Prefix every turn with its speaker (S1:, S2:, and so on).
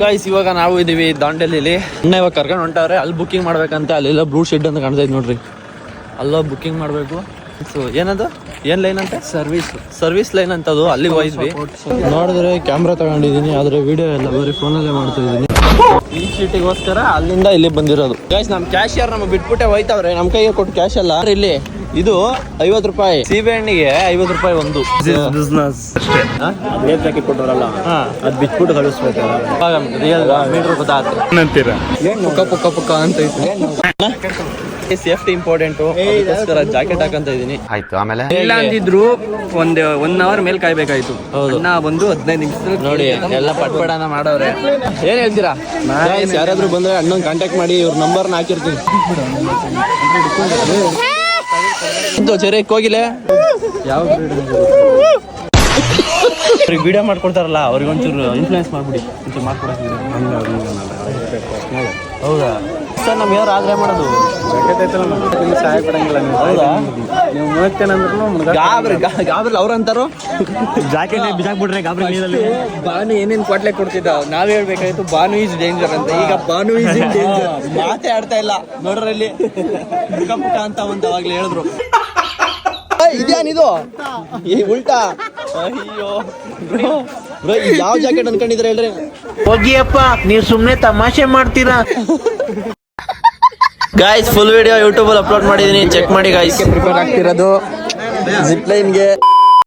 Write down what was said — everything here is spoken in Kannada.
S1: ಗೈಸ್ ಇವಾಗ ನಾವು ಇದೀವಿ ದಾಂಡೇಲಿಲಿ. ಇವಾಗ ಕರ್ಕೊಂಡು ಹೊಂಟವ್ರೆ, ಅಲ್ಲಿ ಬುಕ್ಕಿಂಗ್ ಮಾಡ್ಬೇಕಂತ. ಅಲ್ಲೆಲ್ಲ ಬ್ಲೂ ಶೆಡ್ ಅಂತ ಕಾಣ್ತಾ ಇದೆ ನೋಡ್ರಿ, ಅಲ್ಲೋ ಬುಕ್ಕಿಂಗ್ ಮಾಡ್ಬೇಕು. ಸೊ ಏನದು, ಏನ್ ಲೈನ್ ಅಂತ, ಸರ್ವಿಸ್ ಲೈನ್ ಅಂತದು. ಅಲ್ಲಿಗೆ ಹೋಗಿದ್ವಿ. ನೋಡಿದ್ರೆ ಕ್ಯಾಮ್ರಾ ತಗೊಂಡಿದೀನಿ, ಆದ್ರೆ ವಿಡಿಯೋ ಎಲ್ಲ ಬರೀ ಫೋನಲ್ಲೇ ಮಾಡ್ತಾ ಇದೀನಿ. ಈ ಶೀಟಿಗೋಸ್ಕರ ಅಲ್ಲಿಂದ ಇಲ್ಲಿ ಬಂದಿರೋದು. ಗೈಸ್ ನಮ್ ಕ್ಯಾಶಿಯರ್ ನಮ್ಗೆ ಬಿಟ್ಬಿಟ್ಟೆ ಹೋಯ್ತವ್ರೆ, ನಮ್ ಕೈಗೆ ಕೊಟ್ಟು ಕ್ಯಾಶ್ ಅಲ್ಲ. ಇಲ್ಲಿ ಇದು 50 ರೂಪಾಯಿ, ಸೀಬೆ ಹಣ್ಣಿಗೆ 50 ರೂಪಾಯಿ ಒಂದು.
S2: ಬಿಸ್ನೆಸ್ ಅಷ್ಟೇ. ಪ್ಯಾಕೆಟ್ ಕೊಟ್ಟವರಲ್ಲ, ಅದ್ ಬಿಟ್ಬಿಟ್ಟು ಕಳಿಸ್ಬೇಕಲ್ಲ.
S1: ಮೀಟರ್ ಗೊತ್ತಾಗ್ತದೆ ಪುಕ್ಕ ಅಂತ ಸೇಫ್ಟಿ ಇಂಪಾರ್ಟೆಂಟ್, ಅದಕ್ಕೋಸ್ಕರ ಜಾಕೆಟ್ ಹಾಕಂತ ಇದೀನಿ. ಆಯ್ತು, ಆಮೇಲೆ
S2: ಇಲ್ಲ ಅಂದಿದ್ರು 1 ಅವರ್ ಮೇಲೆ ಕಾಯ್ಬೇಕಾಯ್ತು. ಹೌದು, ನಾ ಬಂದು 15 ನಿಮಿಷ
S1: ನೋಡಿ ಎಲ್ಲ ಪಟ್ಪಡನ ಮಾಡವ್ರೆ. ಏನ್ ಹೇಳ್ತೀರಾ? ಯಾರಾದ್ರೂ ಬಂದ್ರೆ ಅಣ್ಣನ್ ಕಾಂಟ್ಯಾಕ್ಟ್ ಮಾಡಿ, ಇವ್ರ ನಂಬರ್ನ ಹಾಕಿರ್ತೀನಿ. ಚೆರಕ್ ಹೋಗಿಲ್ಲ, ಯಾವ ವಿಡಿಯೋ ಮಾಡ್ಕೊಡ್ತಾರಲ್ಲ ಅವ್ರಿಗೆ ಒಂಚೂರು ಇನ್ಫ್ಲೂಯೆನ್ಸ್ ಮಾಡ್ಬಿಡಿ, ಒಂಚೂರು ಮಾಡ್ಕೊಡಕ್ಕೆ. ಹೌದಾ ಸರ್, ನಮ್ಗೆ ಯಾರು ಆದ್ರೆ ಮಾಡೋದು
S2: ಸಹಾಯ ಪಡಂಗಿಲ್ಲ.
S1: ಹೌದಾ,
S2: ನೀವು ಮುಳುಗ್ತೇನಂದ್ರೂ
S1: ಗಾಬ್ರಿ ಅವ್ರ ಅಂತಾರೋ
S2: ಜಾಕೆಟ್ ಬಿಸಾಕ್ಬಿಟ್ರೆ ಗಾಬರಿ ನೀರಲ್ಲಿ.
S1: ಬಾನು ಏನೇನ್ ಕ್ವಾಟ್ಲೆ ಕೊಡ್ತಿದ್ದ, ನಾವ್ ಹೇಳ್ಬೇಕಾಯ್ತು ಬಾನು ಈಸ್ ಡೇಂಜರ್ ಅಂತ. ಈಗ ಬಾನು ಈಸ್ ಇನ್ ಡೇಂಜರ್ ಮಾತೇ ಆಡ್ತಾ ಇಲ್ಲ ನೋಡ್ರಲ್ಲಿ. ಪುಕ್ಕ ಅಂತ ಅವಾಗ್ಲೇ ಹೇಳಿದ್ರು. ಇದ್ಯಾನಿದು ಉಲ್ಟಾ? ಅಯ್ಯೋ ಬ್ರೋ, ಯಾವ ಜಾಕೆಟ್ ಅನ್ಕೊಂಡಿದ್ರೆ ಹೇಳ್ರಿ.
S3: ಹೋಗಿಯಪ್ಪ, ನೀವು ಸುಮ್ನೆ ತಮಾಷೆ ಮಾಡ್ತೀರಾ.
S1: ಗಾಯ್ಸ್ ಫುಲ್ ವಿಡಿಯೋ ಯೂಟ್ಯೂಬ್ ಅಲ್ಲಿ ಅಪ್ಲೋಡ್ ಮಾಡಿದೀನಿ, ಚೆಕ್ ಮಾಡಿ ಗಾಯ್ಸ್. ಪ್ರಿಪೇರ್ ಆಗ್ತಿರೋದು ಜಿಪ್ ಲೈನ್ಗೆ.